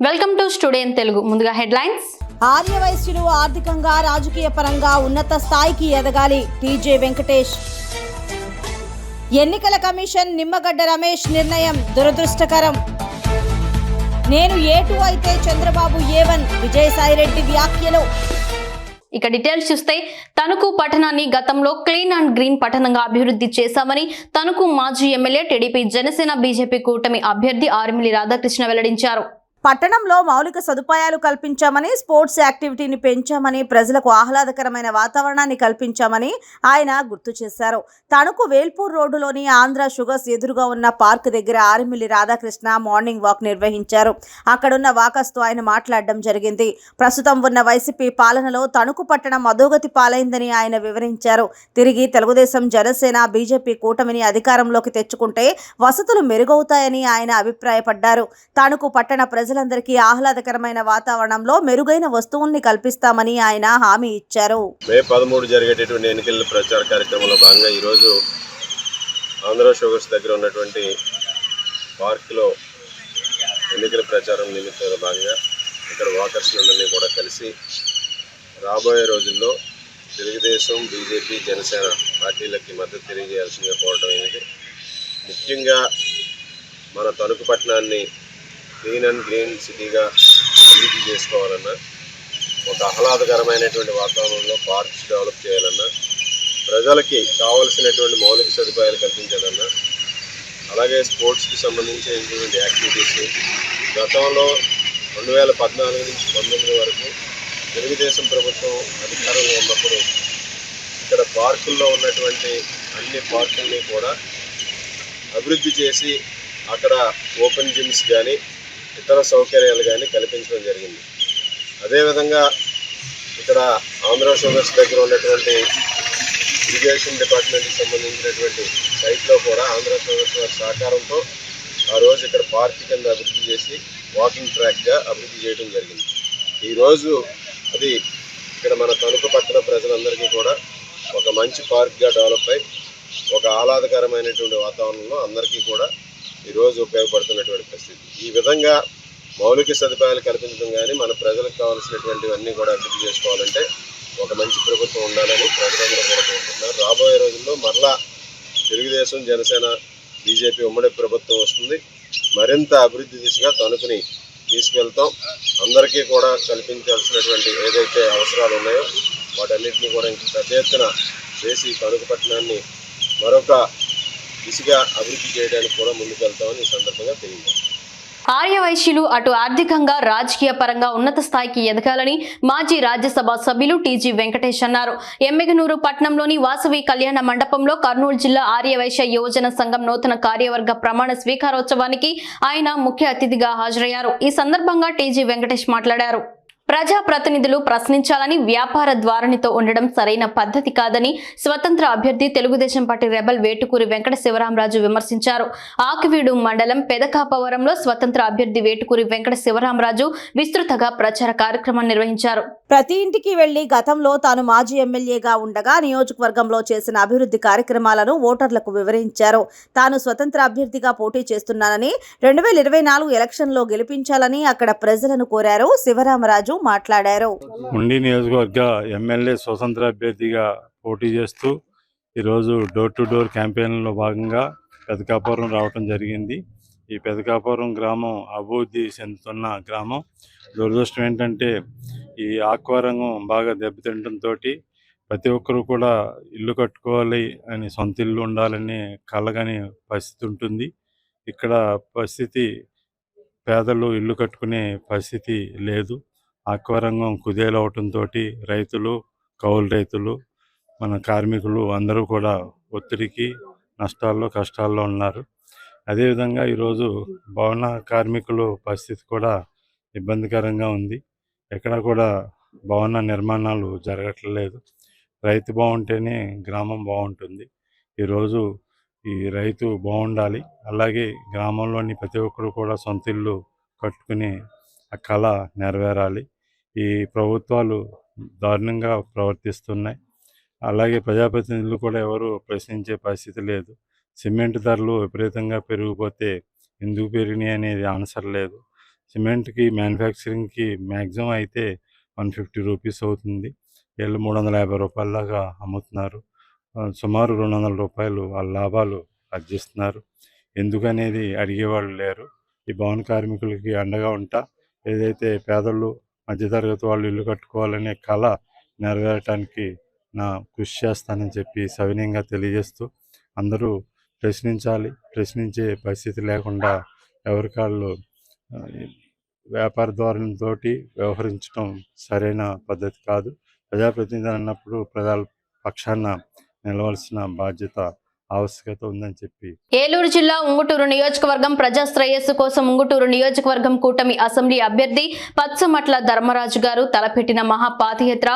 Welcome to studio in Telugu. ముందుగా headlines. ఆర్యవైశ్యులు ఆర్థికంగా రాజకీయ పరంగా ఉన్నత స్థాయికి ఎదగాలి. టీజే వెంకటేష్. ఎన్నికల కమిషన్ నిమ్మగడ్డ రమేష్ నిర్ణయం దురదృష్టకరం. నేను A2 అయితే చంద్రబాబు A1. విజయసాయిరెడ్డి వ్యాఖ్యలు. ఇక డీటెయిల్స్ చూస్తే తణుకు పట్టణాన్ని గతంలో క్లీన్ అండ్ గ్రీన్ పట్టణంగా అభివృద్ధి చేశామని తణుకు మాజీ ఎమ్మెల్యే టీడీపీ జనసేన బీజేపీ కూటమి అభ్యర్థి ఆర్మిలి రాధాకృష్ణ వెల్లడించారు. పట్టణంలో మౌలిక సదుపాయాలు కల్పించామని, స్పోర్ట్స్ యాక్టివిటీని పెంచామని, ప్రజలకు ఆహ్లాదకరమైన వాతావరణాన్ని కల్పించామని ఆయన గుర్తు చేశారు. తణుకు వేల్పూర్ రోడ్డులోని ఆంధ్ర షుగర్స్ ఎదురుగా ఉన్న పార్క్ దగ్గర ఆర్మిలి రాధాకృష్ణ మార్నింగ్ వాక్ నిర్వహించారు. అక్కడున్న వాకర్స్తో ఆయన మాట్లాడడం జరిగింది. ప్రస్తుతం ఉన్న వైసీపీ పాలనలో తణుకు పట్టణం అధోగతి పాలైందని ఆయన వివరించారు. తిరిగి తెలుగుదేశం, జనసేన, బీజేపీ కూటమిని అధికారంలోకి తెచ్చుకుంటే వసతులు మెరుగవుతాయని ఆయన అభిప్రాయపడ్డారు. తణుకు పట్టణ ప్రజలందరికీ ఆహ్లాదకరమైన వాతావరణంలో మెరుగైన వస్తువుల్ని కల్పిస్తామని ఆయన హామీ ఇచ్చారు. మే 13 జరిగేటటువంటి ఎన్నికల ప్రచార కార్యక్రమంలో భాగంగా ఈరోజు ఆంధ్ర షుగర్స్ దగ్గర ఉన్నటువంటి పార్కులో ఎన్నికల ప్రచారం నిమిత్తంలో భాగంగా ఇక్కడ వాకర్స్లందరినీ కూడా కలిసి రాబోయే రోజుల్లో తెలుగుదేశం, బీజేపీ, జనసేన పార్టీలకి మద్దతు తెలియజేయాల్సిందిగా కోరడం అనేది. ముఖ్యంగా మన తణుకు పట్టణాన్ని క్లీన్ అండ్ గ్రీన్ సిటీగా అభివృద్ధి చేసుకోవాలన్నా, ఒక ఆహ్లాదకరమైనటువంటి వాతావరణంలో పార్క్స్ డెవలప్ చేయాలన్నా, ప్రజలకి కావలసినటువంటి మౌలిక సదుపాయాలు కల్పించాలన్నా, అలాగే స్పోర్ట్స్కి సంబంధించినటువంటి యాక్టివిటీస్ గతంలో 2014 నుంచి 19 వరకు తెలుగుదేశం ప్రభుత్వం అధికారంలో ఉన్నప్పుడు ఇక్కడ పార్కుల్లో ఉన్నటువంటి అన్ని పార్కుల్ని కూడా అభివృద్ధి చేసి అక్కడ ఓపెన్ జిమ్స్ కానీ ఇతర సౌకర్యాలు కానీ కల్పించడం జరిగింది. అదేవిధంగా ఇక్కడ ఆంధ్ర షుగర్స్ దగ్గర ఉన్నటువంటి ఇరిగేషన్ డిపార్ట్మెంట్కి సంబంధించినటువంటి సైట్లో కూడా ఆంధ్ర షుగర్స్ వారి సహకారంతో ఆ రోజు ఇక్కడ పార్క్ కింద అభివృద్ధి చేసి వాకింగ్ ట్రాక్గా అభివృద్ధి చేయడం జరిగింది. ఈరోజు అది ఇక్కడ మన తణుకు పట్టణ ప్రజలందరికీ కూడా ఒక మంచి పార్క్గా డెవలప్ అయి ఒక ఆహ్లాదకరమైనటువంటి వాతావరణంలో అందరికీ కూడా ఈరోజు ఉపయోగపడుతున్నటువంటి పరిస్థితి. ఈ విధంగా మౌలిక సదుపాయాలు కల్పించడం కానీ మన ప్రజలకు కావాల్సినటువంటివన్నీ కూడా అభివృద్ధి చేసుకోవాలంటే ఒక మంచి ప్రభుత్వం ఉండాలని ప్రజలందరూ కూడా కోరుకుంటున్నారు. రాబోయే రోజుల్లో మరలా తెలుగుదేశం, జనసేన, బీజేపీ ఉమ్మడి ప్రభుత్వం వస్తుంది. మరింత అభివృద్ధి దిశగా తణుకుని తీసుకెళ్తాం. అందరికీ కూడా కల్పించాల్సినటువంటి ఏదైతే అవసరాలు ఉన్నాయో వాటన్నిటిని కూడా ఇంక పెద్ద ఎత్తున చేసి తణుకు పట్టణాన్ని మరొక దిశగా అభివృద్ధి చేయడానికి కూడా ముందుకెళ్తామని ఈ సందర్భంగా తెలియజేస్తాం. ఆర్యవైశ్యులు అటు ఆర్థికంగా, రాజకీయ పరంగా ఉన్నత స్థాయికి ఎదగాలని మాజీ రాజ్యసభ సభ్యులు టీజీ వెంకటేష్ అన్నారు. ఎమ్మిగనూరు పట్టణంలోని వాసవి కళ్యాణ మండపంలో కర్నూలు జిల్లా ఆర్యవైశ్య యువజన సంఘం నూతన కార్యవర్గ ప్రమాణ స్వీకారోత్సవానికి ఆయన ముఖ్య అతిథిగా హాజరయ్యారు. ఈ సందర్భంగా టీజీ వెంకటేష్ మాట్లాడారు. ప్రజా ప్రతినిధులు ప్రశ్నించాలని, వ్యాపార ధోరణితో ఉండడం సరైన పద్ధతి కాదని స్వతంత్ర అభ్యర్థి తెలుగుదేశం పార్టీ రెబల్ వేటుకూరి వెంకట శివరామరాజు విమర్శించారు. ఆకివీడు మండలం పెదకాపవరంలో స్వతంత్ర అభ్యర్థి వేటుకూరి వెంకట శివరామరాజు విస్తృతంగా ప్రచార కార్యక్రమం నిర్వహించారు. ప్రతి ఇంటికి వెళ్లి గతంలో తాను మాజీ ఎమ్మెల్యేగా ఉండగా నియోజకవర్గంలో చేసిన అభివృద్ధి కార్యక్రమాలను ఓటర్లకు వివరించారు. తాను స్వతంత్ర అభ్యర్థిగా పోటీ చేస్తున్నానని, 2024 ఎలక్షన్లో గెలిపించాలని అక్కడ ప్రజలను కోరారు. శివరామరాజు మాట్లాడారు. ఉండి నియోజకవర్గ ఎమ్మెల్యే స్వతంత్ర అభ్యర్థిగా పోటీ చేస్తూ ఈరోజు డోర్ టు డోర్ క్యాంపెయిన్లో భాగంగా పెదకాపురం రావడం జరిగింది. ఈ పెదకాపురం గ్రామం అభివృద్ధి చెందుతున్న గ్రామం. దురదృష్టం ఏంటంటే ఈ ఆక్వా రంగం బాగా దెబ్బతింటంతో ప్రతి ఒక్కరూ కూడా ఇల్లు కట్టుకోవాలి అని, సొంత ఇల్లు ఉండాలని కలగని పరిస్థితి ఉంటుంది. ఇక్కడ పరిస్థితి పేదలు ఇల్లు కట్టుకునే పరిస్థితి లేదు. ఆక్వా రంగం కుదేలవటంతో రైతులు, కౌలు రైతులు, మన కార్మికులు అందరూ కూడా ఒత్తిడికి, నష్టాల్లో, కష్టాల్లో ఉన్నారు. అదేవిధంగా ఈరోజు భవన కార్మికుల పరిస్థితి కూడా ఇబ్బందికరంగా ఉంది. ఎక్కడ కూడా భవన నిర్మాణాలు జరగట్లేదు. రైతు బాగుంటేనే గ్రామం బాగుంటుంది. ఈరోజు ఈ రైతు బాగుండాలి, అలాగే గ్రామంలోని ప్రతి ఒక్కరు కూడా సొంత ఇల్లు కట్టుకుని ఆ కళ నెరవేరాలి. ఈ ప్రభుత్వాలు దారుణంగా ప్రవర్తిస్తున్నాయి. అలాగే ప్రజాప్రతినిధులు కూడా ఎవరు ప్రశ్నించే పరిస్థితి లేదు. సిమెంట్ ధరలు విపరీతంగా పెరిగిపోతే ఎందుకు పెరిగినాయి అనేది ఆన్సర్ లేదు. సిమెంట్కి మ్యానుఫ్యాక్చరింగ్కి మ్యాక్సిమం అయితే 150 రూపీస్ అవుతుంది. వీళ్ళు 350 రూపాయల దాకా అమ్ముతున్నారు. సుమారు 200 రూపాయలు వాళ్ళ లాభాలు ఆర్జిస్తున్నారు. ఎందుకనేది అడిగేవాళ్ళు లేరు. ఈ భవన కార్మికులకి అండగా ఉంటా ఏదైతే పేదలు మధ్యతరగతి వాళ్ళు ఇల్లు కట్టుకోవాలనే కళ నెరవేరటానికి నా కృషి చేస్తానని చెప్పి సవినయంగా తెలియజేస్తూ అందరూ ప్రశ్నించాలి. ప్రశ్నించే పరిస్థితి లేకుండా ఎవరికాళ్ళు వ్యాపార ధోరణితో వ్యవహరించడం సరైన పద్ధతి కాదు. ప్రజాప్రతినిధి అన్నప్పుడు ప్రజల పక్షాన నిలవాల్సిన బాధ్యత ఆవశ్యకత ఉందని చెప్పి ఏలూరు జిల్లా ఉంగుటూరు నియోజకవర్గం ప్రజా శ్రేయస్సు కోసం ఉంగుటూరు నియోజకవర్గం కూటమి అసెంబ్లీ అభ్యర్థి పచ్చమట్ల ధర్మరాజు గారు తలపెట్టిన మహాపాదయాత్ర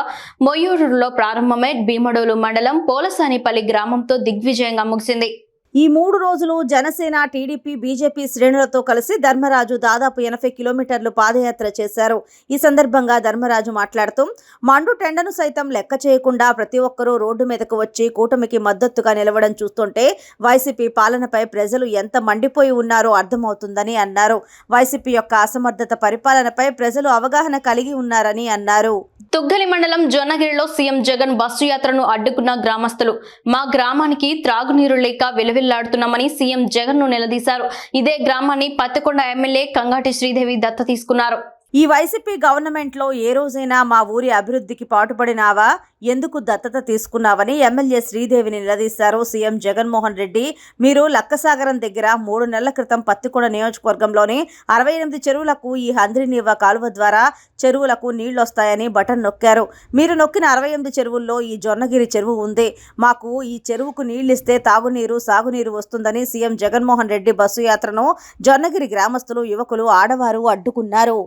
మొయ్యూరులో ప్రారంభమై భీమడోలు మండలం పోలసానిపల్లి గ్రామంతో దిగ్విజయంగా ముగిసింది. ఈ 3 రోజులు జనసేన, టీడీపీ, బీజేపీ శ్రేణులతో కలిసి ధర్మరాజు దాదాపు 80 కిలోమీటర్లు పాదయాత్ర చేశారు. ఈ సందర్భంగా ధర్మరాజు మాట్లాడుతూ మండు టెండను సైతం లెక్క చేయకుండా ప్రతి ఒక్కరూ రోడ్డు మీదకు వచ్చి కూటమికి మద్దతుగా నిలవడం చూస్తుంటే వైసీపీ పాలనపై ప్రజలు ఎంత మండిపోయి ఉన్నారో అర్థమవుతుందని అన్నారు. వైసీపీ యొక్క అసమర్థత పరిపాలనపై ప్రజలు అవగాహన కలిగి ఉన్నారని అన్నారు. తుగ్గలి మండలం జొన్నగిరిలో సీఎం జగన్ బస్సు యాత్రను అడ్డుకున్న గ్రామస్తులు మా గ్రామానికి త్రాగునీరు లేక వెలువెల్లాడుతున్నామని సీఎం జగన్ ను నిలదీశారు. ఇదే గ్రామాన్ని పత్తికొండ ఎమ్మెల్యే కంగాటి శ్రీదేవి దత్త తీసుకున్నారు. ఈ వైసీపీ గవర్నమెంట్లో ఏ రోజైనా మా ఊరి అభివృద్ధికి పాటుపడినావా, ఎందుకు దత్తత తీసుకున్నావని ఎమ్మెల్యే శ్రీదేవిని నిలదీశారు సీఎం జగన్మోహన్ రెడ్డి. మీరు లక్కసాగరం దగ్గర 3 నెలల క్రితం పత్తికొండ నియోజకవర్గంలోని 68 చెరువులకు ఈ హంద్రినీవ కాలువ ద్వారా చెరువులకు నీళ్లొస్తాయని బటన్ నొక్కారు. మీరు నొక్కిన 68 చెరువుల్లో ఈ జొన్నగిరి చెరువు ఉంది. మాకు ఈ చెరువుకు నీళ్లిస్తే తాగునీరు, సాగునీరు వస్తుందని సీఎం జగన్మోహన్ రెడ్డి బస్సు యాత్రను జొన్నగిరి గ్రామస్తులు, యువకులు, ఆడవారు అడ్డుకున్నారు.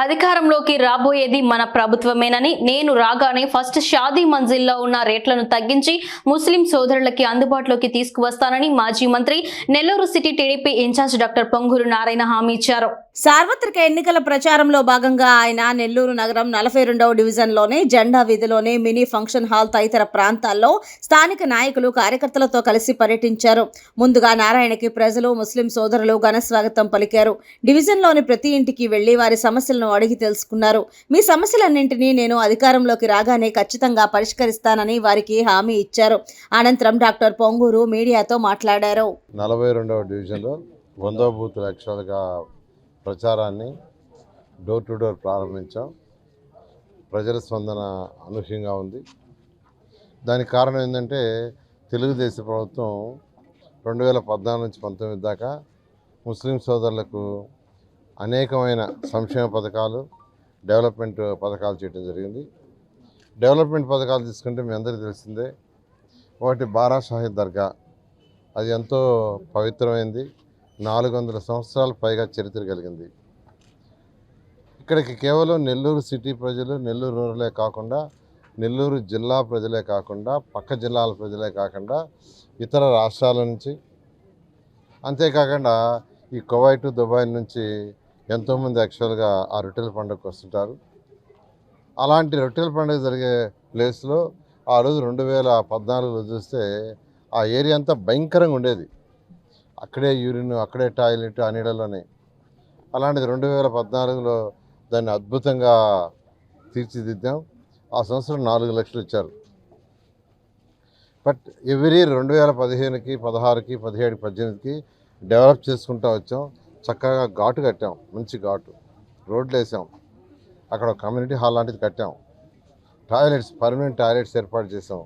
అధికారంలోకి రాబోయేది మన ప్రభుత్వమేనని, నేను రాగానే ఫస్ట్ షాదీ మంజిల్లో ఉన్న రేట్లను తగ్గించి ముస్లిం సోదరులకి అందుబాటులోకి తీసుకువస్తానని మాజీ మంత్రి, Nellore city TDP in-charge doctor Ponguru Narayana హామీ ఇచ్చారు. సార్వత్రిక ఎన్నికల ప్రచారంలో భాగంగా ఆయన నెల్లూరు నగరం 42వ డివిజన్లోని జెండా వీధిలోని మినీ ఫంక్షన్ హాల్ తదితర ప్రాంతాల్లో స్థానిక నాయకులు, కార్యకర్తలతో కలిసి పర్యటించారు. ముందుగా నారాయణకి ప్రజలు, ముస్లిం సోదరులు ఘన స్వాగతం పలికారు. డివిజన్లోని ప్రతి ఇంటికి వెళ్లి వారి సమస్యలను అడిగి తెలుసుకున్నారు. మీ సమస్యలన్నింటినీ నేను అధికారంలోకి రాగానే ఖచ్చితంగా పరిష్కరిస్తానని వారికి హామీ ఇచ్చారు. అనంతరం డాక్టర్ పొంగూరు మీడియాతో మాట్లాడారు. 42వ డివిజన్లో 100 బూతుల యాక్చువల్గా ప్రచారాన్ని డోర్ టు డోర్ ప్రారంభించాం. ప్రజల స్పందన అనూహ్యంగా ఉంది. దానికి కారణం ఏంటంటే తెలుగుదేశం ప్రభుత్వం 2014 నుంచి 19 దాకా ముస్లిం సోదరులకు అనేకమైన సంక్షేమ పథకాలు, డెవలప్మెంట్ పథకాలు చేయడం జరిగింది. డెవలప్మెంట్ పథకాలు తీసుకుంటే మీ అందరికీ తెలిసిందే. ఒకటి బారా షాహీద్ దర్గా, అది ఎంతో పవిత్రమైంది. 400 సంవత్సరాల పైగా చరిత్ర కలిగింది. ఇక్కడికి కేవలం నెల్లూరు సిటీ ప్రజలు, నెల్లూరు రూరలే కాకుండా, నెల్లూరు జిల్లా ప్రజలే కాకుండా, పక్క జిల్లాల ప్రజలే కాకుండా, ఇతర రాష్ట్రాల నుంచి, అంతేకాకుండా ఈ కువైట్, దుబాయ్ నుంచి ఎంతోమంది యాక్చువల్గా ఆ రొట్టెల పండుగకు వస్తుంటారు. అలాంటి రొట్టెల పండుగ జరిగే ప్లేస్లో ఆ రోజు 2014లో చూస్తే ఆ ఏరియా అంతా భయంకరంగా ఉండేది. అక్కడే యూరిన్, అక్కడే టాయిలెట్, ఆ నీళ్ళలోనే. అలాంటిది 2014లో దాన్ని అద్భుతంగా తీర్చిదిద్దాం. ఆ సంవత్సరం 4 లక్షలు ఇచ్చారు. బట్ ఎవ్రీ 2015కి, 16కి, 17కి, 18కి డెవలప్ చేసుకుంటూ వచ్చాం. చక్కగా ఘాటు కట్టాం, మంచి ఘాటు రోడ్లు వేసాం. అక్కడ కమ్యూనిటీ హాల్ లాంటిది కట్టాం. పర్మనెంట్ టాయిలెట్స్ ఏర్పాటు చేసాం.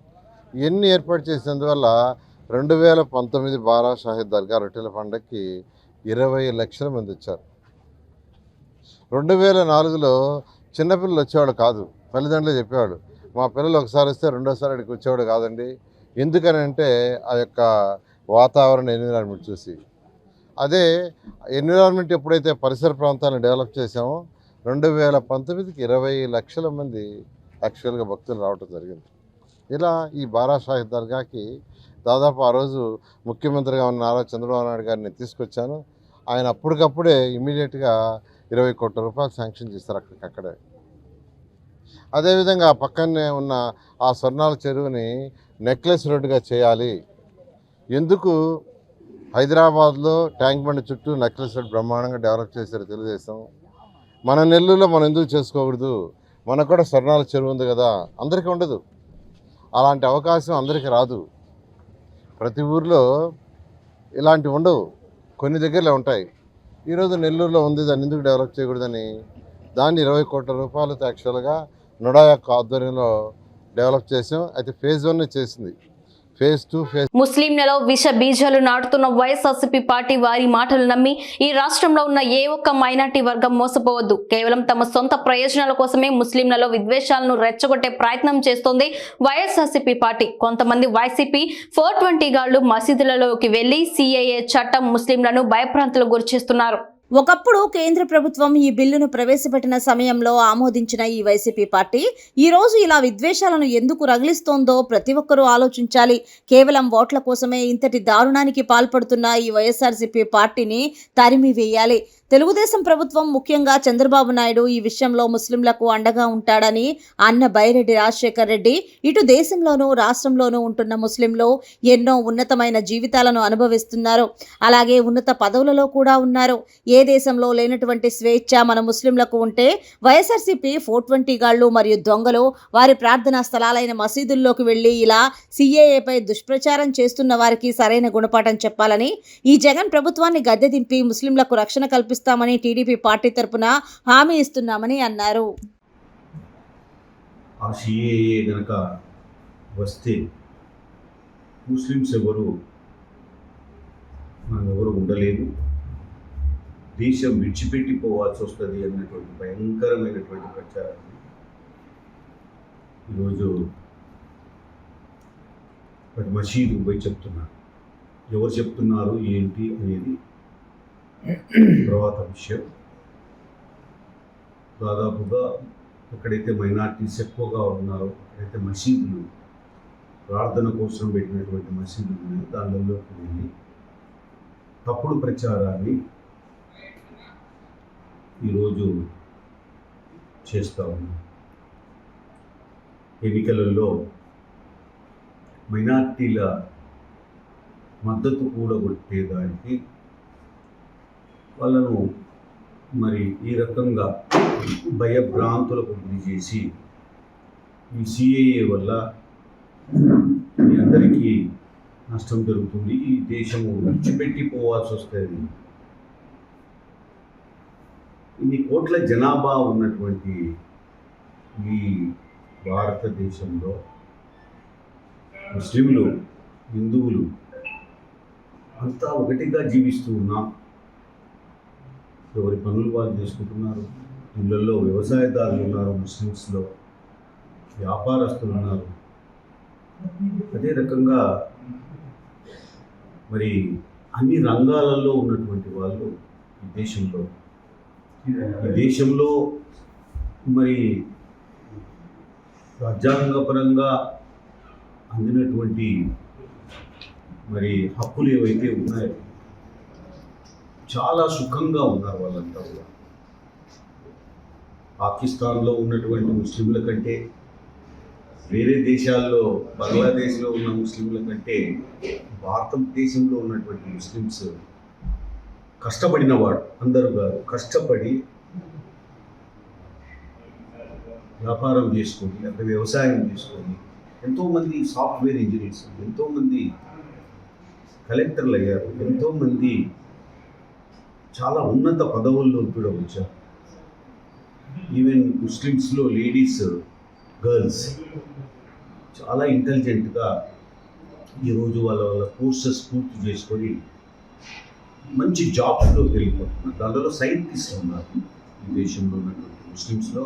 ఇవన్నీ ఏర్పాటు చేసినందువల్ల 2019 బారా షాహిద్ దర్గా రొట్టెల పండుగకి 20 లక్షల మంది వచ్చారు. 2004లో చిన్నపిల్లలు వచ్చేవాడు కాదు, తల్లిదండ్రులు చెప్పేవాడు మా పిల్లలు ఒకసారి వస్తే రెండోసారి అక్కడికి వచ్చేవాడు కాదండి. ఎందుకని అంటే ఆ యొక్క వాతావరణ ఎన్విరాన్మెంట్ చూసి. అదే ఎన్విరాన్మెంట్ ఎప్పుడైతే పరిసర ప్రాంతాలను డెవలప్ చేసామో 2019కి 20 లక్షల మంది యాక్చువల్గా భక్తులు రావటం జరిగింది. ఇలా ఈ బారా షాహిద్ దర్గాకి దాదాపు ఆ రోజు ముఖ్యమంత్రిగా ఉన్న నారా చంద్రబాబు నాయుడు గారిని తీసుకొచ్చాను. ఆయన అప్పటికప్పుడే ఇమీడియట్గా 20 కోట్ల రూపాయలు శాంక్షన్ చేస్తారు అక్కడే. అదేవిధంగా పక్కనే ఉన్న ఆ స్వర్ణాల చెరువుని నెక్లెస్ రోడ్డుగా చేయాలి. ఎందుకు హైదరాబాద్లో ట్యాంక్ బండ్ చుట్టూ నెక్లెస్ రోడ్ బ్రహ్మాండంగా డెవలప్ చేశారు తెలుగుదేశం. మన నెల్లూరులో మనం ఎందుకు చేసుకోకూడదు? మనకు కూడా స్వర్ణాల చెరువు ఉంది కదా, అందరికీ ఉండదు. అలాంటి అవకాశం అందరికీ రాదు. ప్రతి ఊర్లో ఇలాంటివి ఉండవు, కొన్ని దగ్గరలో ఉంటాయి. ఈరోజు నెల్లూరులో ఉంది, దాన్ని ఎందుకు డెవలప్ చేయకూడదని దాన్ని 20 కోట్ల రూపాయలతో యాక్చువల్గా నుడా యొక్క ఆధ్వర్యంలో డెవలప్ చేసాం. అయితే ఫేజ్ 1 చేసింది, ఫేజ్ 2 ముస్లింలలో విష బీజాలు నాటుతున్న వైఎస్ఆర్సీపీ పార్టీ వారి మాటలు నమ్మి ఈ రాష్ట్రంలో ఉన్న ఏ ఒక్క మైనార్టీ వర్గం మోసపోవద్దు. కేవలం తమ సొంత ప్రయోజనాల కోసమే ముస్లింలలో విద్వేషాలను రెచ్చగొట్టే ప్రయత్నం చేస్తోంది వైఎస్ఆర్సీపీ పార్టీ. కొంతమంది వైసీపీ 420 గాళ్లు మసీదులలోకి వెళ్లి సిఏఏ చట్టం ముస్లింలను భయభ్రాంతులకు గురిచేస్తున్నారు. ఒకప్పుడు కేంద్ర ప్రభుత్వం ఈ బిల్లును ప్రవేశపెట్టిన సమయంలో ఆమోదించిన ఈ వైసీపీ పార్టీ ఈ రోజు ఇలా విద్వేషాలను ఎందుకు రగిలిస్తోందో ప్రతి ఒక్కరూ ఆలోచించాలి. కేవలం ఓట్ల కోసమే ఇంతటి దారుణానికి పాల్పడుతున్న ఈ వైఎస్ఆర్సీపీ పార్టీని తరిమి వేయాలి. తెలుగుదేశం ప్రభుత్వం ముఖ్యంగా చంద్రబాబు నాయుడు ఈ విషయంలో ముస్లింలకు అండగా ఉంటాడని అన్న బైరెడ్డి రాజశేఖర్ రెడ్డి ఇటు దేశంలోనూ రాష్ట్రంలోనూ ఉంటున్న ముస్లింలు ఎన్నో ఉన్నతమైన జీవితాలను అనుభవిస్తున్నారు. అలాగే ఉన్నత పదవులలో కూడా ఉన్నారు. ఏ దేశంలో లేనటువంటి స్వేచ్ఛ మన ముస్లింలకు ఉంటే వైఎస్ఆర్సీపీ 420 గాళ్లు మరియు దొంగలు వారి ప్రార్థనా స్థలాలైన మసీదుల్లోకి వెళ్లి ఇలా సిఏఏపై దుష్ప్రచారం చేస్తున్న వారికి సరైన గుణపాఠం చెప్పాలని ఈ జగన్ ప్రభుత్వాన్ని గద్దె దింపి ముస్లింలకు రక్షణ కల్పిస్తామని టీడీపీ పార్టీ తరపున హామీ ఇస్తున్నామని అన్నారు. ఆ సిఏఏ గనక వస్తే ముస్లిమ్స్ ఎవరు ఉండలేము, దేశం విడిచిపెట్టిపోవాల్సి వస్తుంది అన్నటువంటి భయంకరమైనటువంటి ప్రచారాన్ని ఈరోజు ప్రతి మసీదు పోయి చెప్తున్నారు. ఎవరు చెప్తున్నారు ఏంటి అనేది తర్వాత విషయం. దాదాపుగా ఎక్కడైతే మైనార్టీస్ ఎక్కువగా ఉన్నారో ఎక్కడైతే మసీదులు ప్రార్థన కోసం పెట్టినటువంటి మసీదులు ఉన్నాయో దానిలోకి వెళ్ళి తప్పుడు ప్రచారాన్ని ఈరోజు చేస్తూ ఉన్నాం. ఎన్నికలలో మైనార్టీల మద్దతు కూడగొట్టేదానికి వాళ్ళను మరి ఈ రకంగా భయభ్రాంతులకు గురి చేసి ఈ సిఏఏ వల్ల మీ అందరికీ నష్టం జరుగుతుంది, ఈ దేశము విడిచిపెట్టిపోవాల్సి వస్తుంది. ఇన్ని కోట్ల జనాభా ఉన్నటువంటి ఈ భారతదేశంలో ముస్లింలు, హిందువులు అంతా ఒకటిగా జీవిస్తూ ఉన్నాం. ఎవరి పనులు వాళ్ళు చేసుకుంటున్నారు. ఇళ్ళల్లో వ్యవసాయదారులు ఉన్నారు, ముస్లిమ్స్లో వ్యాపారస్తులు ఉన్నారు. అదే రకంగా మరి అన్ని రంగాలలో ఉన్నటువంటి వాళ్ళు ఈ దేశంలో మరి రాజ్యాంగపరంగా అందినటువంటి మరి హక్కులు ఏవైతే ఉన్నాయో చాలా సుఖంగా ఉన్నారు వాళ్ళంతా కూడా. పాకిస్తాన్లో ఉన్నటువంటి ముస్లింల కంటే, వేరే దేశాల్లో బంగ్లాదేశ్లో ఉన్న ముస్లింల కంటే భారతదేశంలో ఉన్నటువంటి ముస్లిమ్స్ కష్టపడిన వాడు అందరూ కాదు, కష్టపడి వ్యాపారం చేసుకొని అక్కడ వ్యవసాయం చేసుకొని ఎంతోమంది సాఫ్ట్వేర్ ఇంజనీర్స్, ఎంతోమంది కలెక్టర్లు అయ్యారు, ఎంతోమంది చాలా ఉన్నత పదవుల్లో కూడా వచ్చారు. ఈవెన్ ముస్లిమ్స్లో లేడీస్ గర్ల్స్ చాలా ఇంటెలిజెంట్గా ఈరోజు వాళ్ళ కోర్సెస్ పూర్తి చేసుకొని మంచి జాబ్స్లోకి వెళ్ళిపోతున్నారు. దానిలో సైంటిస్టులు ఉన్నారు. ఈ దేశంలో ఉన్నటువంటి ముస్లిమ్స్లో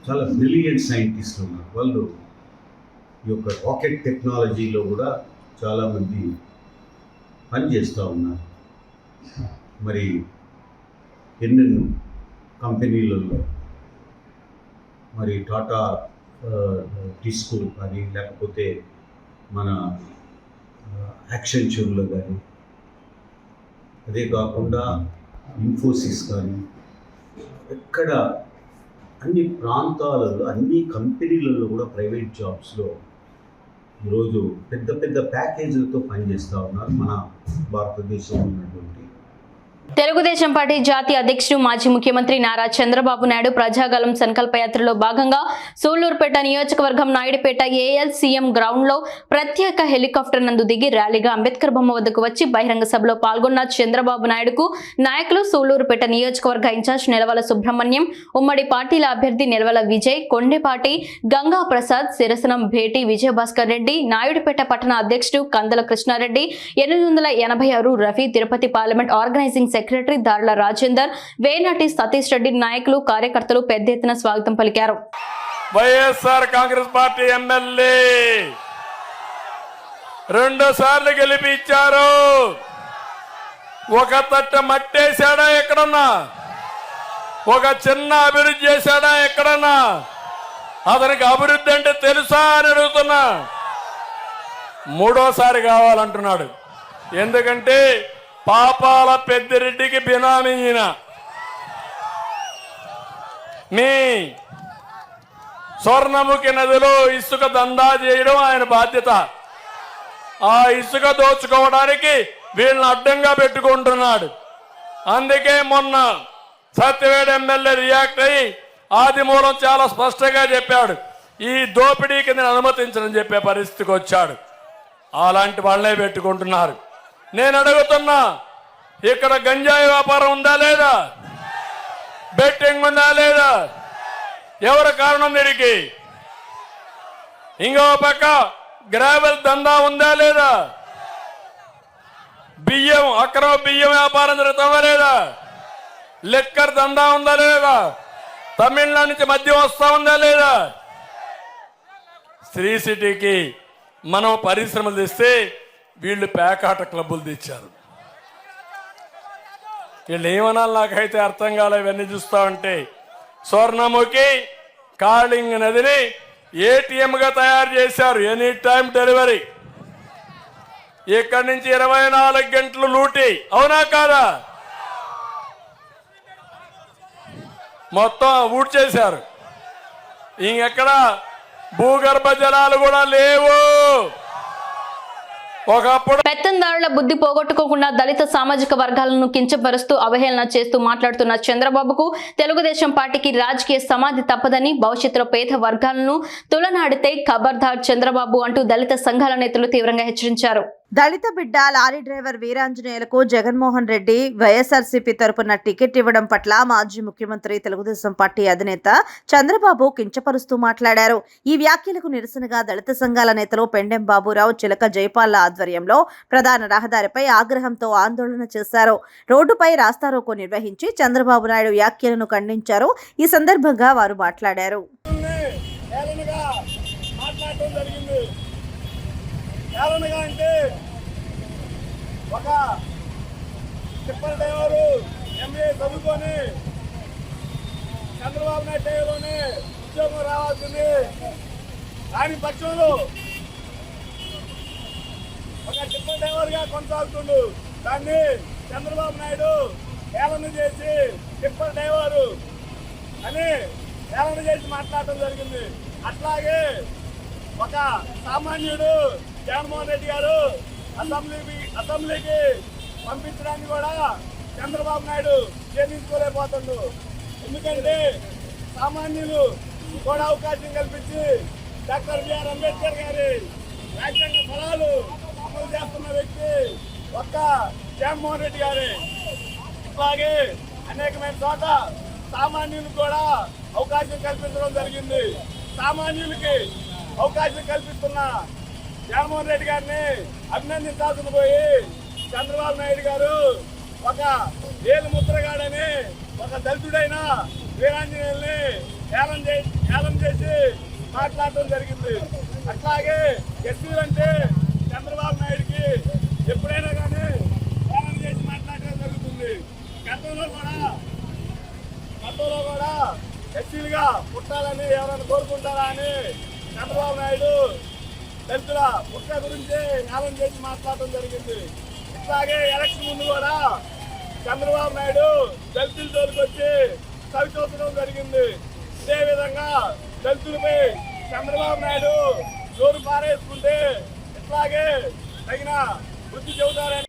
చాలా బ్రిలియంట్ సైంటిస్టులు ఉన్నారు. వాళ్ళు ఈ యొక్క రాకెట్ టెక్నాలజీలో కూడా చాలామంది పనిచేస్తూ ఉన్నారు. మరి ఎన్నెన్నో కంపెనీలలో మరి టాటా టిస్కో కానీ లేకపోతే మన యాక్సెంచర్లో కానీ, అదే కాకుండా ఇన్ఫోసిస్ కానీ, ఎక్కడ అన్ని ప్రాంతాలలో అన్ని కంపెనీలలో కూడా ప్రైవేట్ జాబ్స్లో ఈరోజు పెద్ద పెద్ద ప్యాకేజీలతో పనిచేస్తూ ఉన్నారు మన భారతదేశంలో ఉన్నటువంటి. తెలుగుదేశం పార్టీ జాతీయ అధ్యక్షుడు మాజీ ముఖ్యమంత్రి నారా చంద్రబాబు నాయుడు ప్రజాగలం సంకల్పయాత్రలో భాగంగా సూళ్లూరుపేట నియోజకవర్గం నాయుడుపేట ఏఎల్సీఎం గ్రౌండ్ లో ప్రత్యేక హెలికాప్టర్ నందు దిగి ర్యాలీగా అంబేద్కర్ బొమ్మ వద్దకు వచ్చి బహిరంగ సభలో పాల్గొన్న చంద్రబాబు నాయుడుకు నాయకులు సూళ్లూరుపేట నియోజకవర్గ ఇన్ఛార్జ్ నిలవల సుబ్రహ్మణ్యం, ఉమ్మడి పార్టీల అభ్యర్థి నిలవల విజయ్, కొండేపాటి గంగా ప్రసాద్, శిరసనం భేటి విజయభాస్కర్ రెడ్డి, నాయుడుపేట పట్టణ అధ్యక్షుడు Kandala Krishna Reddy, 886 Rafi, Tirupati parliament organizing secretary Darla Rajender, Venati Satish Reddy నాయకులు కార్యకర్తలు పెద్ద ఎత్తున స్వాగతం పలికారు. వైఎస్ఆర్ కాంగ్రెస్ పార్టీ ఎమ్మెల్యే 2 సార్లు గెలిపించారు. ఒక తట్ట మట్టేశాడా ఎక్కడన్నా? ఒక చిన్న అభివృద్ధి చేశాడా ఎక్కడన్నా? అతనికి అభివృద్ధి అంటే తెలుసా అని అడుగుతున్నా. 3వ కావాలంటున్నాడు. ఎందుకంటే పాపాల పెద్దిరెడ్డికి బినామీ ఈయన. మీ స్వర్ణముఖి నదిలో ఇసుక దందా చేయడం ఆయన బాధ్యత. ఆ ఇసుక దోచుకోవడానికి వీళ్ళని అడ్డంగా పెట్టుకుంటున్నాడు. అందుకే మొన్న సత్యవేడు ఎమ్మెల్యే రియాక్ట్ అయ్యి ఆదిమూలం చాలా స్పష్టంగా చెప్పాడు, ఈ దోపిడీకి నేను అనుమతించనని చెప్పే పరిస్థితికి వచ్చాడు. అలాంటి వాళ్ళనే పెట్టుకుంటున్నారు. నేను అడుగుతున్నా, ఇక్కడ గంజాయి వ్యాపారం ఉందా లేదా? బెట్టింగ్ ఉందా లేదా? ఎవరు కారణం దీనికి? ఇంకో పక్క గ్రావెల్ దందా ఉందా లేదా? బియ్యం అక్రమ బియ్యం వ్యాపారం జరుగుతుందా లేదా? లిక్కర్ దందా ఉందా లేదా? తమిళనాడు నుంచి మద్యం వస్తా ఉందా లేదా? శ్రీ సిటీకి మనం పరిశ్రమలు తెస్తే వీళ్ళు పేకాట క్లబ్బులు తెచ్చారు. వీళ్ళు ఏమనాలి నాకైతే అర్థం కాలే. ఇవన్నీ చూస్తా ఉంటే స్వర్ణముఖి కాళింగ్ నదిని ఏటీఎంగా తయారు చేశారు. Any time delivery. ఇక్కడి నుంచి 24 గంటలు లూటీ. అవునా కాదా? మొత్తం ఊట్ చేశారు. ఇంకెక్కడ భూగర్భ జలాలు కూడా లేవు. ఒకప్పుడు పెత్తందారుల బుద్ధి పోగొట్టుకోకుండా దళిత సామాజిక వర్గాలను కించపరుస్తూ అవహేళన చేస్తూ మాట్లాడుతున్న చంద్రబాబుకు తెలుగుదేశం పార్టీకి రాజకీయ సమాధి తప్పదని, భవిష్యత్తులో పేద వర్గాలను తులనాడితే ఖబర్దార్ చంద్రబాబు అంటూ దళిత సంఘాల నేతలు తీవ్రంగా హెచ్చరించారు. దళిత బిడ్డ లారీ డ్రైవర్ వీరాంజనేయులకు జగన్మోహన్ రెడ్డి వైఎస్ఆర్సీపీ తరపున టికెట్ ఇవ్వడం పట్ల మాజీ ముఖ్యమంత్రి తెలుగుదేశం పార్టీ అధినేత చంద్రబాబు కించపరుస్తూ మాట్లాడారు. ఈ వ్యాఖ్యలకు నిరసనగా దళిత సంఘాల నేతలు పెండెం బాబురావు, చిలక జైపాల్ల ఆధ్వర్యంలో ప్రధాన రహదారిపై ఆగ్రహంతో ఆందోళన చేశారు. రోడ్డుపై రాస్తారోకో నిర్వహించి చంద్రబాబు నాయుడు వ్యాఖ్యలను ఖండించారు. ఈ సందర్భంగా వారు మాట్లాడారు. అంటే ఒక టిప్పర్ డ్రైవరు ఎంఏ చదువుకొని చంద్రబాబు నాయుడు టైంలోనే ఉద్యోగం రావాల్సింది. దాని పక్షంలో ఒక టిప్పర్ డ్రైవర్గా కొనసాగుతుండు. దాన్ని చంద్రబాబు నాయుడు హేళన చేసి టిప్పర్ డ్రైవరు అని హేళన చేసి మాట్లాడటం జరిగింది. అట్లాగే ఒక సామాన్యుడు జగన్మోహన్ రెడ్డి గారు అసెంబ్లీకి పంపించడానికి కూడా చంద్రబాబు నాయుడు చేయించుకోలేకపోతుండు. ఎందుకంటే సామాన్యులు కూడా అవకాశం కల్పించి డాక్టర్ బిఆర్ అంబేద్కర్ గారి రాజ్యాంగ ఫలాలు అమలు చేస్తున్న వ్యక్తి ఒక్క జగన్మోహన్ రెడ్డి గారే. అలాగే అనేకమైన చోట సామాన్యులకు కూడా అవకాశం కల్పించడం జరిగింది. సామాన్యులకి అవకాశం కల్పిస్తున్న జగన్మోహన్ రెడ్డి గారిని అభినందించాల్సిన పోయి చంద్రబాబు నాయుడు గారు ఒక ఏలు ముద్రగాడని ఒక దళితుడైన వీరాంజనేయుల్ని ఏలం చేసి మాట్లాడటం జరిగింది. అట్లాగే ఎస్సీలంటే చంద్రబాబు నాయుడికి ఎప్పుడైనా కానీ ఏలం చేసి మాట్లాడటం జరుగుతుంది. గతంలో కూడా ఎస్సీలుగా పుట్టాలని ఎవరైనా కోరుకుంటారా అని చంద్రబాబు నాయుడు దళితుల పుట్ట గురించి ఏలం చేసి మాట్లాడటం జరిగింది. ఇట్లాగే ఎలక్షన్ ముందు కూడా చంద్రబాబు నాయుడు దళితుల జోలికి వచ్చి చవిచూచడం జరిగింది. ఇదే విధంగా దళితులపై చంద్రబాబు నాయుడు జోరు పారేసుకుంటే ఇట్లాగే తగిన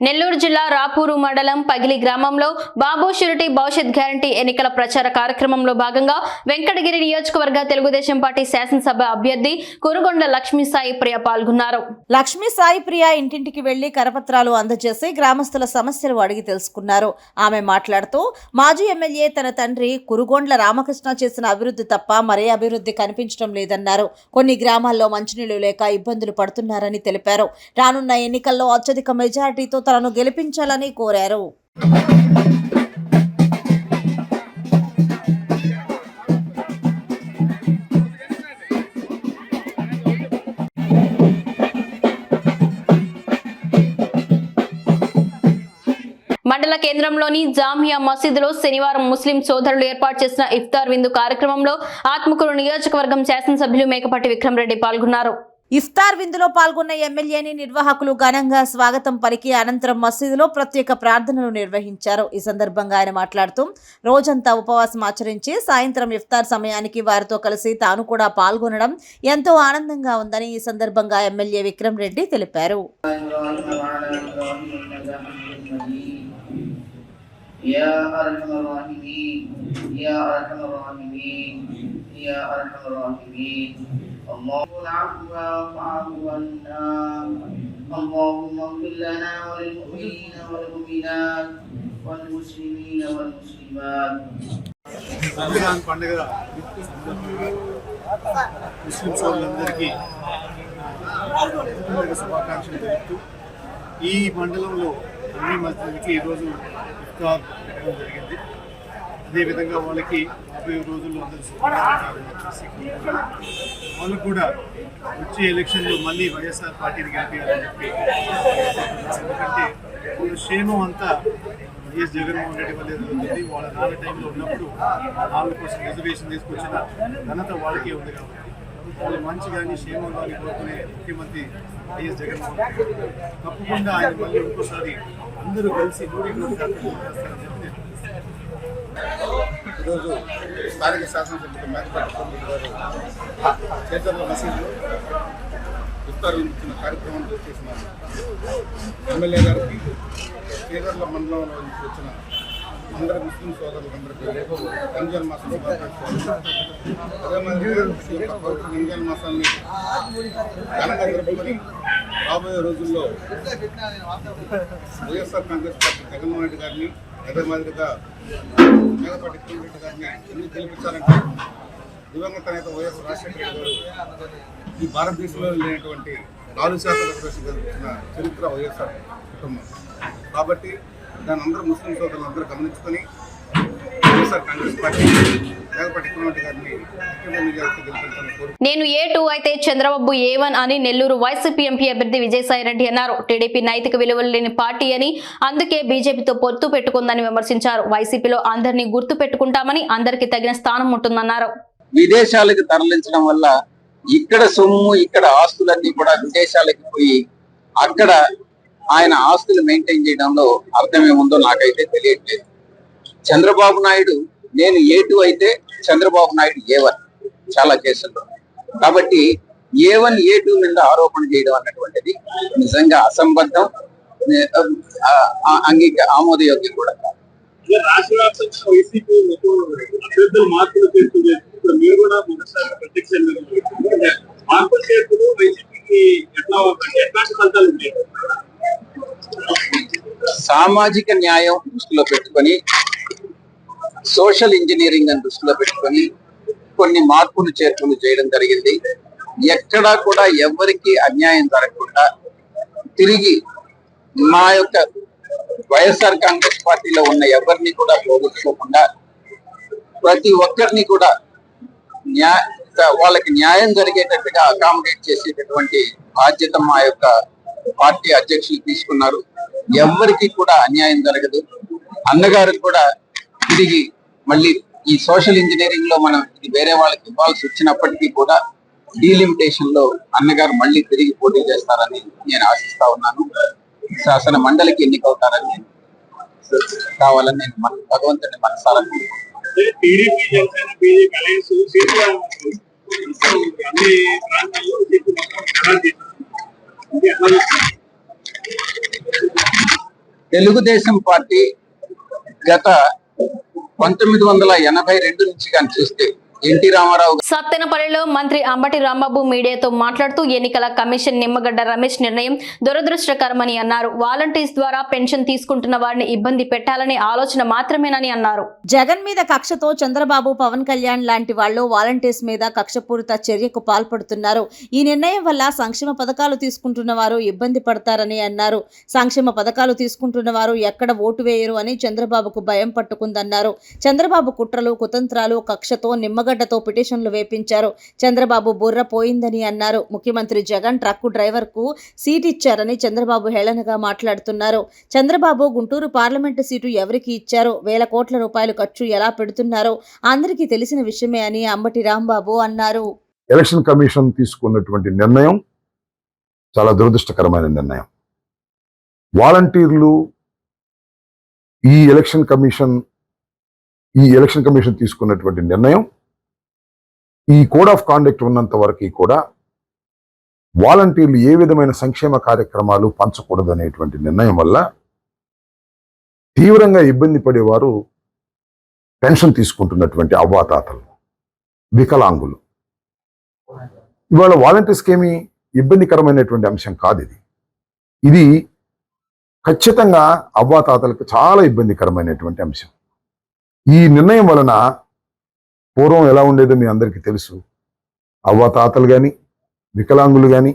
నెల్లూరు జిల్లా రాపూరు మండలం పగిలి గ్రామంలో బాబు షూరిటీ భవిష్యత్ గ్యారంటీ ఎన్నికల ప్రచార కార్యక్రమంలో భాగంగా వెంకటగిరి నియోజకవర్గ తెలుగుదేశం పార్టీ శాసనసభ అభ్యర్థి కురుగొండ లక్ష్మీ సాయి ప్రియ పాల్గొన్నారు. లక్ష్మీ సాయి ప్రియ ఇంటింటికి వెళ్లి కరపత్రాలు అందజేసి గ్రామస్తుల సమస్యలు అడిగి తెలుసుకున్నారు. ఆమె మాట్లాడుతూ మాజీ ఎమ్మెల్యే తన తండ్రి కురుగొండ్ల రామకృష్ణ చేసిన అభివృద్ధి తప్ప మరే అభివృద్ధి కనిపించడం లేదన్నారు. కొన్ని గ్రామాల్లో మంచినీళ్లు లేక ఇబ్బందులు పడుతున్నారని తెలిపారు. రానున్న ఎన్నికల్లో అత్యధిక మెజారిటీతో తనను గెలిపించాలని కోరారు. మండల కేంద్రంలోని జామియా మసీదులో శనివారం ముస్లిం సోదరులు ఏర్పాటు చేసిన ఇఫ్తార్ విందు కార్యక్రమంలో ఆత్మకూరు నియోజకవర్గం శాసనసభ్యులు మేకపాటి విక్రమ్ రెడ్డి పాల్గొన్నారు. ఇఫ్తార్ విందులో పాల్గొన్న ఎమ్మెల్యేని నిర్వాహకులు ఘనంగా స్వాగతం పలికి అనంతరం మసీదులో ప్రత్యేక ప్రార్థనలు నిర్వహించారు. ఈ సందర్భంగా ఆయన మాట్లాడుతూ రోజంతా ఉపవాసం ఆచరించి సాయంత్రం ఇఫ్తార్ సమయానికి వారితో కలిసి తాను కూడా పాల్గొనడం ఎంతో ఆనందంగా ఉందని ఈ సందర్భంగా ఎమ్మెల్యే విక్రమ్ రెడ్డి తెలిపారు. اللهم العفو فاعف عنا اللهم اغفر لنا وللمؤمنين والمؤمنات والمسلمين والمسلمات. రంజాన్ పండుగ ముస్లిం సోదరులందరికీ శుభాకాంక్షలు తెలుపుతూ ఈ మండలంలో అన్ని మస్జిద్లకి ఈరోజు ఇఫ్తార్ పెట్టడం జరిగింది. అదేవిధంగా వాళ్ళకి 50 రోజుల్లో అందరూ వాళ్ళు కూడా వచ్చే ఎలక్షన్లో మళ్ళీ వైఎస్ఆర్ పార్టీని గెలిపించాలని చెప్పి, ఎందుకంటే వాళ్ళ క్షేమం అంతా వైఎస్ జగన్మోహన్ రెడ్డి వల్లే జరుగుతుంది. వాళ్ళ నాన్న టైంలో ఉన్నప్పుడు వాళ్ళ కోసం రిజర్వేషన్ తీసుకొచ్చిన ఘనత వాళ్ళకే ఉంది. కాబట్టి వాళ్ళు మంచి కానీ క్షేమం కానీ కోరుకునే ముఖ్యమంత్రి వైఎస్ జగన్మోహన్ రెడ్డి. తప్పకుండా ఆయన మళ్ళీ ఇంకోసారి అందరూ కలిసి 100 చేస్తారని చెప్పి ఈరోజు స్థానిక శాసనసభ్యులు మేకపాటి గారు చేతర్ల మసీదులో ఇఫ్తార్ ఇచ్చిన కార్యక్రమాన్ని చేస్తున్నారు. ఎమ్మెల్యే గారికి చేతర్ల మండలంలో నుంచి వచ్చిన అందరి ముస్లిం సోదరులందరికీ రంజాన్ మాసం అదే మాదిరిగా రంజాన్ మాసాన్ని ఘనంగా జరుపుకొని రాబోయే రోజుల్లో వైఎస్ఆర్ కాంగ్రెస్ పార్టీ జగన్మోహన్ రెడ్డి గారిని అదే మాదిరిగా మేకపాటి విక్రమ్ రెడ్డి గారిని ఎందుకు గెలిపించాలంటే దివంగత నేత వైఎస్ రాజశేఖర రెడ్డి గారు ఈ భారతదేశంలో లేనటువంటి 4% రిజర్వేషన్ కల్పించిన చరిత్ర వైఎస్ఆర్ కుటుంబం. కాబట్టి దాని అందరూ ముస్లిం సోదరులందరూ గమనించుకొని వైఎస్ఆర్ కాంగ్రెస్ పార్టీ మేకపాటి విక్రమ్ రెడ్డి గారిని నేను A2 అయితే చంద్రబాబు A1 అని నెల్లూరు వైసీపీ ఎంపీ అభ్యర్థి విజయసాయిరెడ్డి అన్నారు. టీడీపీ నైతిక విలువలు లేని పార్టీ అని, అందుకే బీజేపీతో పొత్తు పెట్టుకుందని విమర్శించారు. వైసీపీలో అందరినీ గుర్తు పెట్టుకుంటామని, అందరికీ తగిన స్థానం ఉంటుందన్నారు. విదేశాలకు తరలించడం వల్ల ఇక్కడ సొమ్ము, ఇక్కడ ఆస్తులన్నీ కూడా విదేశాలకు పోయి అక్కడ ఆయన ఆస్తులు మెయింటైన్ చేయడంలో అర్థమేముందో నాకైతే తెలియట్లేదు. చంద్రబాబు నాయుడు నేను A2 అయితే చంద్రబాబు నాయుడు A1 చాలా కేసుల్లో. కాబట్టి A1 A2 మీద ఆరోపణ చేయడం అన్నటువంటిది నిజంగా అసంబద్ధం, ఆమోదయోగ్యం కూడా. రాష్ట్ర వ్యాప్తంగా వైసీపీ అభ్యర్థులు మార్పులు చేస్తుంది. మీరు కూడా మొదటిసారి ప్రత్యక్ష మార్పులు చేస్తూ వైసీపీకి ఎట్లాంటి ఫలితాలు ఉంటాయి? సామాజిక న్యాయం దృష్టిలో పెట్టుకొని, సోషల్ ఇంజనీరింగ్ అని దృష్టిలో పెట్టుకొని కొన్ని మార్పులు చేర్పులు చేయడం జరిగింది. ఎక్కడా కూడా ఎవరికి అన్యాయం జరగకుండా తిరిగి మా యొక్క వైఎస్ఆర్ కాంగ్రెస్ పార్టీలో ఉన్న ఎవరిని కూడా పోగొట్టుకోకుండా ప్రతి ఒక్కరిని కూడా వాళ్ళకి న్యాయం జరిగేటట్టుగా అకామిడేట్ చేసేటటువంటి బాధ్యత మా యొక్క పార్టీ అధ్యక్షులు తీసుకున్నారు. ఎవరికి కూడా అన్యాయం జరగదు. అన్నగారికి కూడా తిరిగి మళ్ళీ ఈ సోషల్ ఇంజనీరింగ్ లో మనం ఇది వేరే వాళ్ళకి ఇవ్వాల్సి వచ్చినప్పటికీ కూడా డీలిమిటేషన్ లో అన్నగారు మళ్ళీ తిరిగి పోటీ చేస్తారని నేను ఆశిస్తా ఉన్నాను. శాసన మండలికి ఎన్నికవుతారని నేను కావాలని నేను భగవంతుని మనసారా తెలుగుదేశం పార్టీ గత 1982 నుంచి కానీ చూస్తే ఎన్టీ రామారావు సత్తెనపల్లిలో మంత్రి అంబటి రాంబాబు మీడియాతో మాట్లాడుతూ ఎన్నికల కమిషన్ నిమ్మగడ్డ రమేష్ నిర్ణయం దురదృష్టకరమని అన్నారు. వాలంటీర్స్ ద్వారా పెన్షన్ తీసుకుంటున్న వారిని ఇబ్బంది పెట్టాలనే ఆలోచన మాత్రమేనని అన్నారు. జగన్ మీద కక్షతో చంద్రబాబు, పవన్ కళ్యాణ్ లాంటి వాళ్ళు వాలంటీర్స్ మీద కక్షపూరిత చర్యకు పాల్పడుతున్నారు. ఈ నిర్ణయం వల్ల సంక్షేమ పథకాలు తీసుకుంటున్న వారు ఇబ్బంది పడతారని అన్నారు. సంక్షేమ పథకాలు తీసుకుంటున్న వారు ఎక్కడ ఓటు వేయరు అని చంద్రబాబుకు భయం పట్టుకుందన్నారు. చంద్రబాబు కుట్రలు, కుతంత్రాలు, కక్షతో నిమ్మగడ్డతో పిటిషన్లు వేపించారు. చంద్రబాబు బుర్ర పోయిందని అన్నారు. ముఖ్యమంత్రి జగన్ ట్రక్కు డ్రైవర్ కు సీట్ ఇచ్చారని చంద్రబాబు హేళనగా మాట్లాడుతున్నారు. చంద్రబాబు గుంటూరు పార్లమెంటు సీటు ఎవరికి ఇచ్చారో, వేల కోట్ల రూపాయలు ఖర్చు ఎలా పెడుతున్నారో అందరికీ తెలిసిన విషయమే అని అంబటి రాంబాబు అన్నారు. ఎలక్షన్ కమిషన్ తీసుకున్నటువంటి నిర్ణయం చాలా దురదృష్టకరమైన నిర్ణయం. వాలంటీర్లు ఈ ఎలక్షన్ కమిషన్ తీసుకున్నటువంటి నిర్ణయం ఈ కోడ్ ఆఫ్ కాండక్ట్ ఉన్నంత వరకు కూడా వాలంటీర్లు ఏ విధమైన సంక్షేమ కార్యక్రమాలు పంచకూడదు అనేటువంటి నిర్ణయం వల్ల తీవ్రంగా ఇబ్బంది పడేవారు పెన్షన్ తీసుకుంటున్నటువంటి అవ్వాతాతలు, వికలాంగులు. ఇవాళ వాలంటీర్స్కి ఏమి ఇబ్బందికరమైనటువంటి అంశం కాదు. ఇది ఖచ్చితంగా అవ్వాతాతలకు చాలా ఇబ్బందికరమైనటువంటి అంశం. ఈ నిర్ణయం వలన పూర్వం ఎలా ఉండేదో మీ అందరికీ తెలుసు. అవ్వాతాతలు కానీ, వికలాంగులు కానీ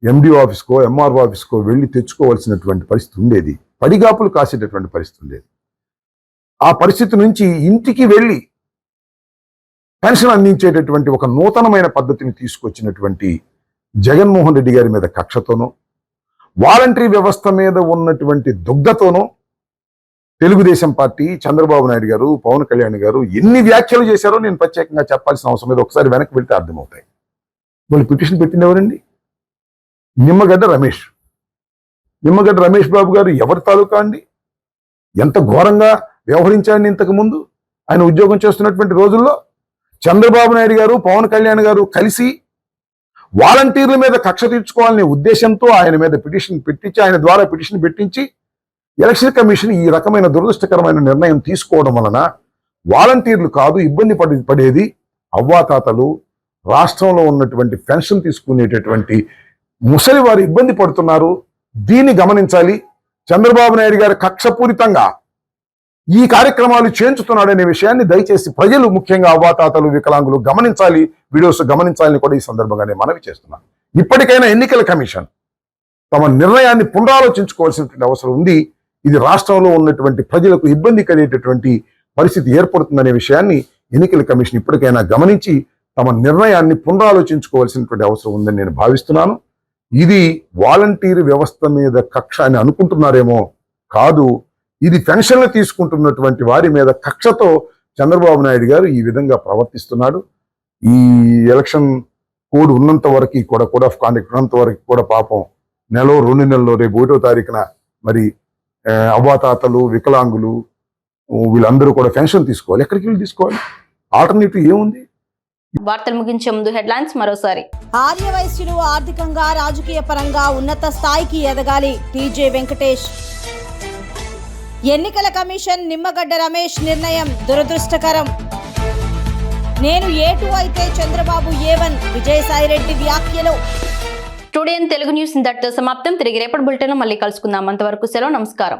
ఎండిఓ ఆఫీస్కో, ఎంఆర్ఓ ఆఫీస్కో వెళ్ళి తెచ్చుకోవాల్సినటువంటి పరిస్థితి ఉండేది. పడిగాపులు కాసేటటువంటి పరిస్థితి ఉండేది. ఆ పరిస్థితి నుంచి ఇంటికి వెళ్ళి పెన్షన్ అందించేటటువంటి ఒక నూతనమైన పద్ధతిని తీసుకొచ్చినటువంటి జగన్మోహన్ రెడ్డి గారి మీద కక్షతోనో, వాలంటరీ వ్యవస్థ మీద ఉన్నటువంటి దుగ్ధతోనో తెలుగుదేశం పార్టీ, చంద్రబాబు నాయుడు గారు, పవన్ కళ్యాణ్ గారు ఎన్ని వ్యాఖ్యలు చేశారో నేను ప్రత్యేకంగా చెప్పాల్సిన అవసరం లేదు. ఒకసారి వెనక్కి వెళ్తే అర్థమవుతాయి. వాళ్ళు పిటిషన్ పెట్టింది ఎవరండి? నిమ్మగడ్డ రమేష్. నిమ్మగడ్డ రమేష్ బాబు గారు ఎవరి తాలూకా అండి? ఎంత ఘోరంగా వ్యవహరించాడు ఇంతకు ముందు ఆయన ఉద్యోగం చేస్తున్నటువంటి రోజుల్లో. చంద్రబాబు నాయుడు గారు, పవన్ కళ్యాణ్ గారు కలిసి వాలంటీర్ల మీద కక్ష తీర్చుకోవాలనే ఉద్దేశంతో ఆయన మీద పిటిషన్ పెట్టించి, ఆయన ద్వారా పిటిషన్ పెట్టించి ఎలక్షన్ కమిషన్ ఈ రకమైన దురదృష్టకరమైన నిర్ణయం తీసుకోవడం వలన వాలంటీర్లు కాదు ఇబ్బంది పడేది అవ్వాతాతలు, రాష్ట్రంలో ఉన్నటువంటి పెన్షన్ తీసుకునేటటువంటి ముసలి వారు ఇబ్బంది పడుతున్నారు. దీన్ని గమనించాలి. చంద్రబాబు నాయుడు గారు కక్షపూరితంగా ఈ కార్యక్రమాలు చేయించుతున్నాడనే విషయాన్ని దయచేసి ప్రజలు, ముఖ్యంగా అవ్వాతాతలు, వికలాంగులు గమనించాలి, వీడియోస్ గమనించాలని కూడా ఈ సందర్భంగా నేను మనవి చేస్తున్నాను. ఇప్పటికైనా ఎన్నికల కమిషన్ తమ నిర్ణయాన్ని పునరాలోచించుకోవాల్సినటువంటి అవసరం ఉంది. ఇది రాష్ట్రంలో ఉన్నటువంటి ప్రజలకు ఇబ్బంది కలిగేటటువంటి పరిస్థితి ఏర్పడుతుందనే విషయాన్ని ఎన్నికల కమిషన్ ఇప్పటికైనా గమనించి తమ నిర్ణయాన్ని పునరాలోచించుకోవాల్సినటువంటి అవసరం ఉందని నేను భావిస్తున్నాను. ఇది వాలంటీర్ వ్యవస్థ మీద కక్ష అని అనుకుంటున్నారేమో, కాదు. ఇది పెన్షన్లు తీసుకుంటున్నటువంటి వారి మీద కక్షతో చంద్రబాబు నాయుడు గారు ఈ విధంగా ప్రవర్తిస్తున్నాడు. ఈ ఎలక్షన్ కోడ్ ఉన్నంత వరకు కూడా, కోడ్ ఆఫ్ కాండక్ట్ ఉన్నంత వరకు కూడా పాపం నెలలో 2 నెలల్లో రేపు 1వ తారీఖున మరి అవ్వాతాతలు, వికలాంగులు వీళ్ళందరూ కూడా పెన్షన్ తీసుకోవాలి. ఎక్కడికి వెళ్ళి తీసుకోవాలి? ఆల్టర్నేటివ్ ఏముంది? వార్తలు ముగించే ముందు హెడ్లైన్స్ మరోసారి. ఆర్యవైశ్యులు ఆర్థికంగా, రాజకీయ పరంగా ఉన్నత స్థాయికి ఎదగాలి. టీజీ వెంకటేష్. ఎన్నికల కమిషన్ నిమ్మగడ్డ రమేష్ నిర్ణయం దురదృష్టకరం. నేను A2 అయితే చంద్రబాబు A1. విజయసాయిరెడ్డి వ్యాఖ్యలు. టుడే ఇన్ తెలుగు న్యూస్ ఇంతటితో సమాప్తం. తిరిగి రేపటి బులెటిన్లో మళ్ళీ కలుసుకుందాం. అంతవరకు సెలవు. నమస్కారం.